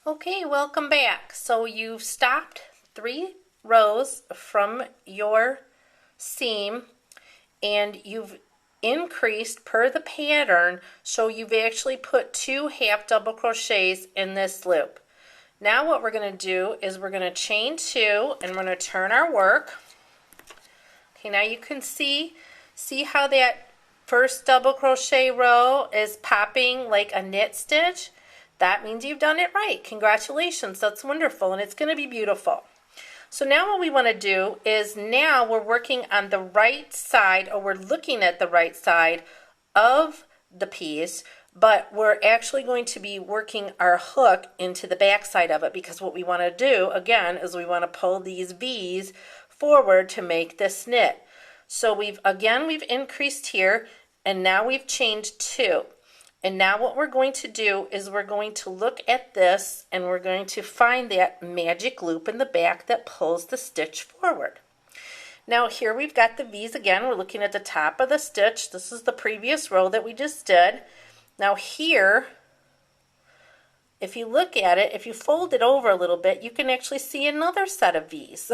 Okay, welcome back. So you've stopped 3 rows from your seam and you've increased per the pattern, so you've actually put 2 half double crochets in this loop. Now what we're going to do is we're going to chain 2 and we're going to turn our work. Okay, now you can see how that first double crochet row is popping like a knit stitch? That means you've done it right. Congratulations, that's wonderful, and it's going to be beautiful. So now what we want to do is now we're working on the right side, or we're looking at the right side of the piece, but we're actually going to be working our hook into the back side of it, because what we want to do again is we want to pull these V's forward to make this knit. So we've increased here, and now we've chained 2. And now what we're going to do is we're going to look at this and we're going to find that magic loop in the back that pulls the stitch forward. Now here we've got the V's again. We're looking at the top of the stitch. This is the previous row that we just did. Now here, if you look at it, if you fold it over a little bit, you can actually see another set of V's.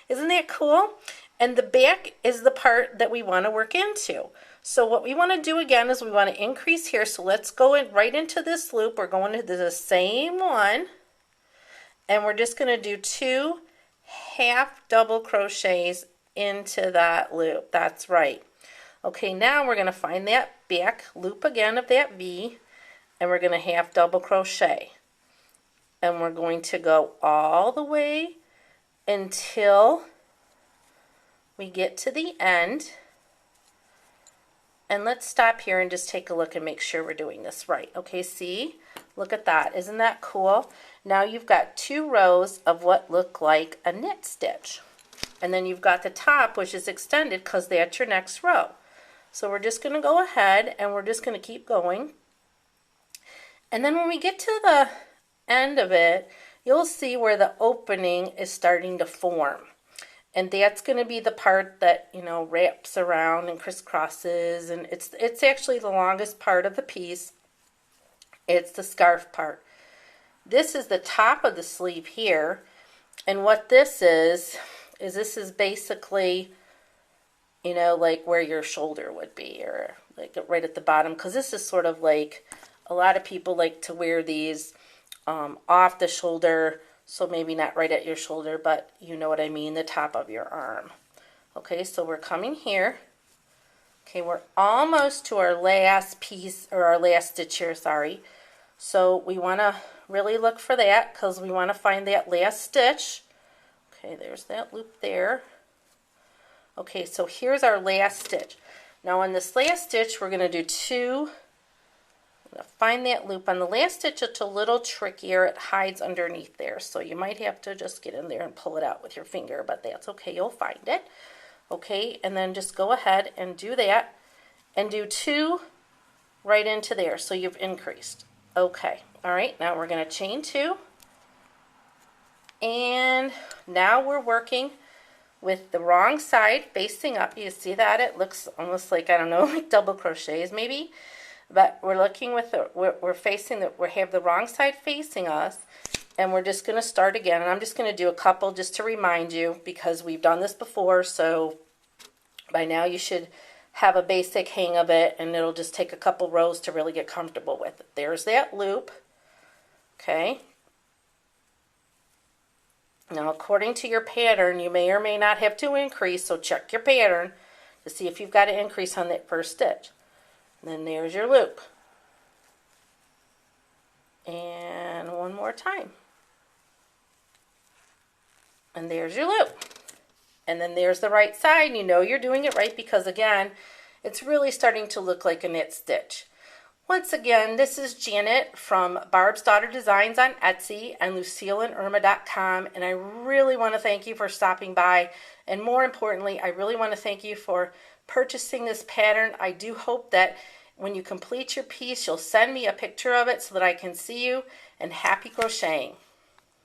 Isn't that cool? And the back is the part that we want to work into. So what we want to do again is we want to increase here. So let's go in right into this loop. We're going to do the same one, and we're just going to do 2 half double crochets into that loop. That's right. Okay, now we're going to find that back loop again of that V, and we're going to half double crochet. And we're going to go all the way until we get to the end. And let's stop here and just take a look and make sure we're doing this right. Okay, see? Look at that. Isn't that cool? Now you've got 2 rows of what look like a knit stitch. And then you've got the top, which is extended because that's your next row. So we're just going to go ahead and we're just going to keep going. And then when we get to the end of it, you'll see where the opening is starting to form. And that's going to be the part that, you know, wraps around and crisscrosses, and it's actually the longest part of the piece. It's the scarf part. This is the top of the sleeve here, and what this is basically, you know, like where your shoulder would be, or like right at the bottom, because this is sort of like, a lot of people like to wear these off the shoulder. So maybe not right at your shoulder, but you know what I mean, the top of your arm. Okay, so we're coming here. Okay, we're almost to our last piece, or our last stitch here, sorry. So we want to really look for that because we want to find that last stitch. Okay, there's that loop there. Okay, so here's our last stitch. Now on this last stitch, we're going to do 2. I'm going to find that loop. On the last stitch, it's a little trickier. It hides underneath there, so you might have to just get in there and pull it out with your finger, but that's okay. You'll find it. Okay, and then just go ahead and do that, and do 2 right into there, so you've increased. Okay, all right, now we're going to chain 2, and now we're working with the wrong side facing up. You see that? It looks almost like, I don't know, like double crochets maybe. But we're looking with we have the wrong side facing us, and we're just going to start again. And I'm just going to do a couple just to remind you, because we've done this before, so by now you should have a basic hang of it, and it'll just take a couple rows to really get comfortable with it. There's that loop. Okay. Now according to your pattern, you may or may not have to increase, so check your pattern to see if you've got to increase on that first stitch. And then there's your loop. And one more time. And there's your loop. And then there's the right side. You know you're doing it right because, again, it's really starting to look like a knit stitch. Once again, this is Janet from Barb's Daughter Designs on Etsy and LucilleandIrma.com, and I really want to thank you for stopping by, and more importantly, I really want to thank you for purchasing this pattern. I do hope that when you complete your piece, you'll send me a picture of it so that I can see you, and happy crocheting.